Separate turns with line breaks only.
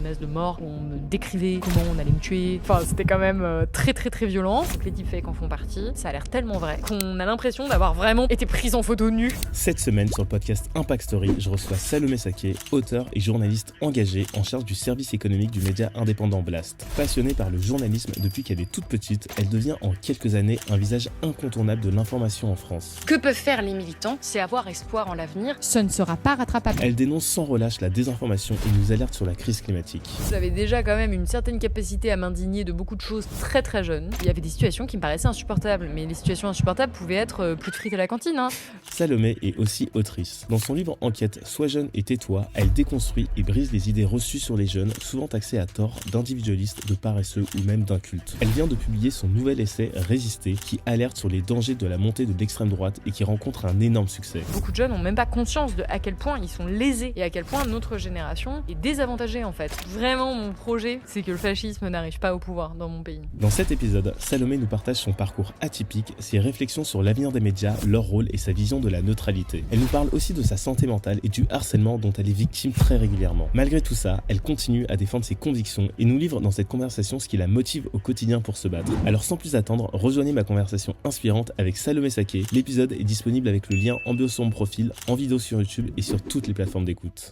menaces de mort, où on me décrivait comment on allait me tuer. Enfin, c'était quand même très très très violent. Donc les deepfakes en font partie. Ça a l'air tellement vrai qu'on a l'impression d'avoir vraiment été prise en photo nue.
Cette semaine, sur le podcast Impact Story, je reçois Salomé Saké, auteur et journaliste engagé en charge du service économique du média indépendant Blast. Passionnée par le journalisme depuis qu'elle est toute petite, elle devient en quelques années un visage incontournable de l'information en France.
Que peuvent faire les militants? C'est avoir espoir en l'avenir.
Ce ne sera pas rattrapable.
Elle dénonce sans relâche la désinformation et nous alerte sur la crise climatique.
J'avais déjà quand même une certaine capacité à m'indigner de beaucoup de choses très très jeune. Il y avait des situations qui me paraissaient insupportables, mais les situations insupportables pouvaient être plus de frites à la cantine.
Salomé est aussi autrice. Dans son livre Enquête, Sois jeune et tais-toi, elle déconstruit et brise les idées reçues sur les jeunes, souvent taxés à tort d'individualistes, de paresseux ou même d'incultes. Elle vient de publier son nouvel essai Résister, qui alerte sur les dangers de la montée de l'extrême droite et qui rencontre un énorme succès.
Beaucoup de jeunes n'ont même pas conscience de à quel point ils sont lésés et à quel point notre génération est désavantagée en fait. Vraiment, mon projet, c'est que le fascisme n'arrive pas au pouvoir dans mon pays.
Dans cet épisode, Salomé nous partage son parcours atypique, ses réflexions sur l'avenir des médias, leur rôle et sa vision de la neutralité. Elle nous parle aussi de sa santé mentale et du harcèlement dont elle est victime très régulièrement. Malgré tout ça, elle continue à défendre ses convictions et nous livre dans cette conversation ce qui la motive au quotidien pour se battre. Alors sans plus attendre, rejoignez ma conversation inspirante avec Salomé Saké. L'épisode est disponible avec le lien en bio sur mon profil, en vidéo sur YouTube et sur toutes les plateformes d'écoute.